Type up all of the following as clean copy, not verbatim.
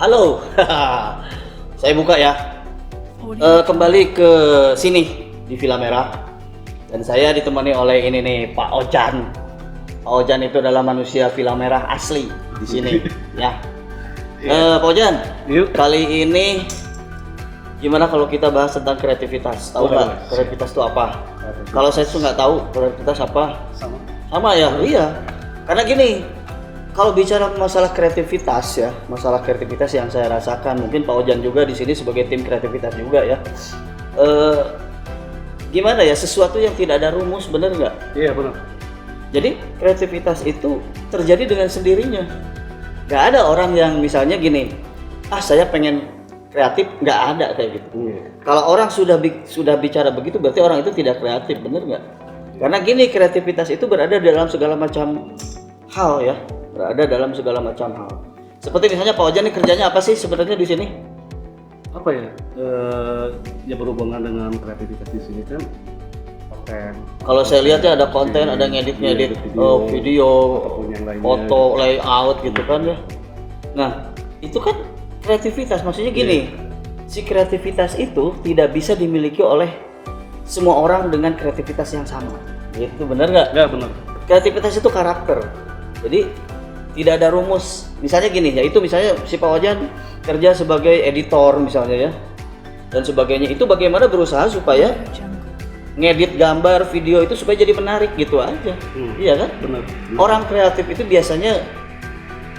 Halo, saya buka ya. Kembali ke sini di Villa Merah dan saya ditemani oleh ini nih Pak Ojan. Pak Ojan itu adalah manusia Villa Merah asli di sini ya. Pak Ojan, kali ini gimana kalau kita bahas tentang kreativitas? Tahu nggak kreativitas itu apa? Kalau saya tuh nggak tahu kreativitas apa. Sama ya, iya. Karena gini. Kalau bicara masalah kreativitas ya, masalah kreativitas yang saya rasakan, mungkin Pak Ojan juga di sini sebagai tim kreativitas juga ya. Gimana ya, sesuatu yang tidak ada rumus, benar nggak? Iya benar. Jadi kreativitas itu terjadi dengan sendirinya. Nggak ada orang yang misalnya gini, saya pengen kreatif, nggak ada kayak gitu. Kalau orang sudah bicara begitu, berarti orang itu tidak kreatif, benar nggak? Karena gini, kreativitas itu berada dalam segala macam hal ya. Berada dalam segala macam hal. Seperti misalnya Pak Ojan ini kerjanya apa sih sebenarnya di sini? Apa ya? Ya berhubungan dengan kreativitas di sini kan konten. Kalau saya lihat ya ada konten, ada ngedit video, foto, layout gitu kan ya. Nah, itu kan kreativitas. Maksudnya gini, si kreativitas itu tidak bisa dimiliki oleh semua orang dengan kreativitas yang sama. Gitu, benar nggak? Ya benar. Kreativitas itu karakter. Jadi tidak ada rumus. Misalnya gini ya, itu misalnya si Pak Ojan kerja sebagai editor misalnya ya dan sebagainya, itu bagaimana berusaha supaya ngedit gambar video itu supaya jadi menarik gitu aja. Iya kan? Benar. Orang kreatif itu biasanya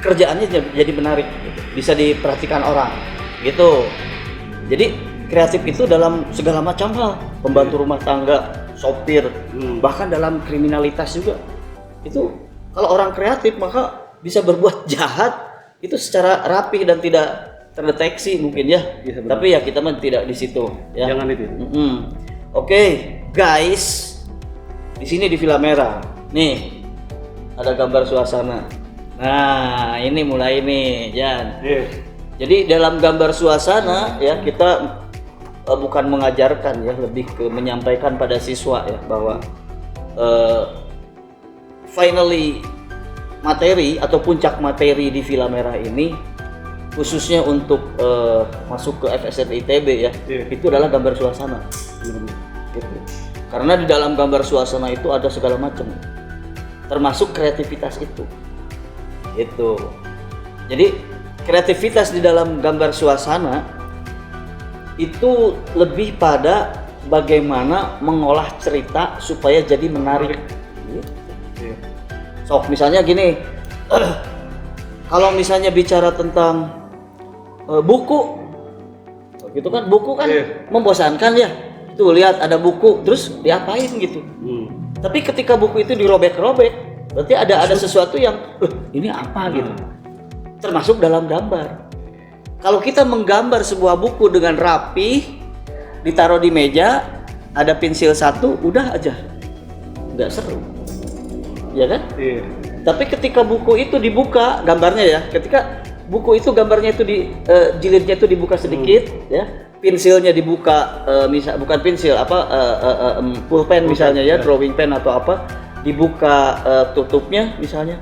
kerjaannya jadi menarik gitu. Bisa diperhatikan orang gitu. Jadi kreatif itu dalam segala macam hal, pembantu rumah tangga, sopir, bahkan dalam kriminalitas juga. Itu kalau orang kreatif maka bisa berbuat jahat itu secara rapi dan tidak terdeteksi mungkin ya. Tapi ya kita mah tidak di situ ya. Jangan itu. Oke, guys. Di sini di Villa Merah. Nih. Ada gambar suasana. Nah, ini mulai nih, Jan. Jadi dalam gambar suasana ya kita bukan mengajarkan ya, lebih ke menyampaikan pada siswa ya bahwa finally materi atau puncak materi di Villa Merah ini khususnya untuk masuk ke FSR ITB ya, itu adalah gambar suasana. Gitu. Karena di dalam gambar suasana itu ada segala macam, termasuk kreativitas itu. Gitu. Jadi kreativitas di dalam gambar suasana itu lebih pada bagaimana mengolah cerita supaya jadi menarik. So, misalnya gini, kalau misalnya bicara tentang buku, gitu kan, buku kan membosankan ya. Tuh lihat ada buku, terus diapain gitu. Tapi ketika buku itu dirobek-robek, berarti ada sesuatu yang ini apa gitu. Termasuk dalam gambar. Kalau kita menggambar sebuah buku dengan rapi, ditaruh di meja, ada pensil satu, udah aja, nggak seru. Ya kan? Tapi ketika buku itu dibuka gambarnya ya, ketika buku itu gambarnya itu jilidnya itu dibuka sedikit ya, pensilnya dibuka, bukan pensil pulpen misalnya ya, drawing pen atau apa, dibuka tutupnya misalnya,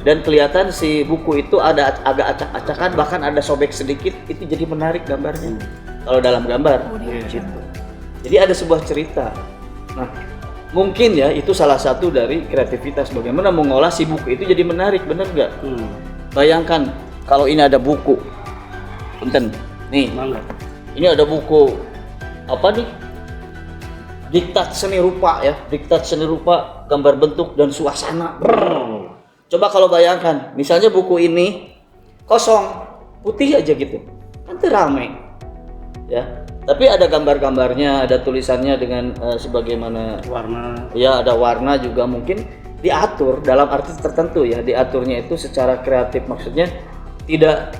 dan kelihatan si buku itu ada agak acak-acakan, bahkan ada sobek sedikit, itu jadi menarik gambarnya. Kalau dalam gambar, gitu. Jadi ada sebuah cerita. Nah, mungkin ya itu salah satu dari kreativitas, bagaimana mengolah si buku itu jadi menarik, bener nggak? Bayangkan kalau ini ada buku, punten, nih, ini ada buku apa nih? Diktat seni rupa ya, diktat seni rupa, gambar bentuk dan suasana. Coba kalau bayangkan, misalnya buku ini kosong, putih aja gitu, kan rame, ya. Tapi ada gambar-gambarnya, ada tulisannya dengan sebagaimana warna. Ya, ada warna juga mungkin diatur dalam arti tertentu ya. Diaturnya itu secara kreatif, maksudnya tidak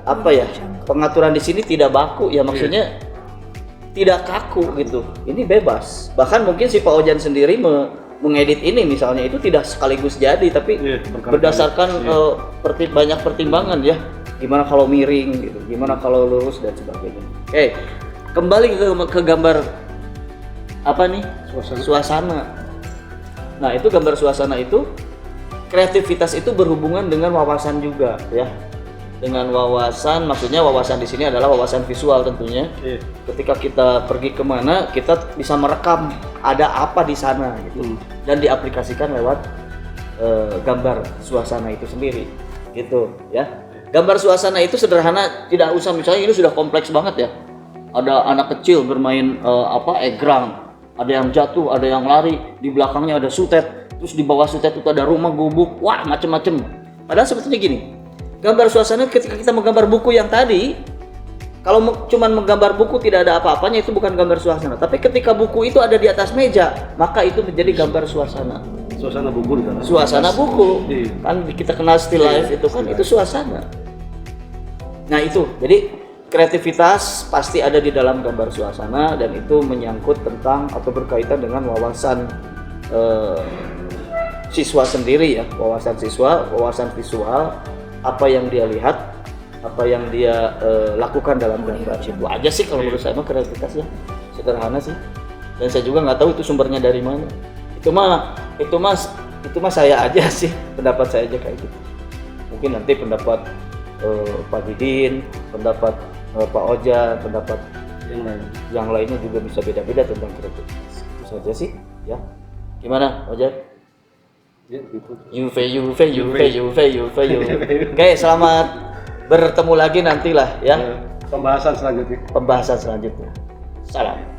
apa ya? Pengaturan di sini tidak baku ya, maksudnya tidak kaku gitu. Ini bebas. Bahkan mungkin si Pak Ojan sendiri mengedit ini misalnya itu tidak sekaligus jadi, tapi berdasarkan banyak pertimbangan ya. Gimana kalau miring gitu, gimana kalau lurus dan sebagainya. Oke. Kembali ke gambar apa nih? Suasana. Nah, itu gambar suasana itu kreativitas itu berhubungan dengan wawasan juga ya. dengan wawasan, maksudnya wawasan di sini adalah wawasan visual tentunya. Ketika kita pergi kemana, kita bisa merekam ada apa di sana gitu, dan diaplikasikan lewat gambar suasana itu sendiri, gitu ya. Gambar suasana itu sederhana, tidak usah misalnya ini sudah kompleks banget ya. Ada anak kecil bermain egrang, ada yang jatuh, ada yang lari, di belakangnya ada sutet, terus di bawah sutet itu ada rumah gubuk, wah macem-macem. Padahal sebetulnya gini. Gambar suasana ketika kita menggambar buku yang tadi, kalau cuman menggambar buku tidak ada apa-apanya itu bukan gambar suasana. Tapi ketika buku itu ada di atas meja, maka itu menjadi gambar suasana. Suasana buku di dalam. Suasana buku. Kan kita kenal still life itu kan itu suasana. Nah itu, jadi kreativitas pasti ada di dalam gambar suasana dan itu menyangkut tentang atau berkaitan dengan wawasan siswa sendiri ya, wawasan siswa, wawasan visual. Apa yang dia lihat, apa yang dia lakukan dalam gambar. Itu aja sih kalau menurut saya kreativitas ya, sederhana sih. Dan saya juga nggak tahu itu sumbernya dari mana. Itu mah saya aja sih, pendapat saya aja kayak gitu. Mungkin nanti pendapat Pak Didin, pendapat Pak Ojan, pendapat yang lainnya juga bisa beda-beda tentang kreativitas. Itu saja sih, ya. Gimana, Ojan? Ya, gitu. Oke, selamat bertemu lagi nantilah ya. Pembahasan selanjutnya. Salam.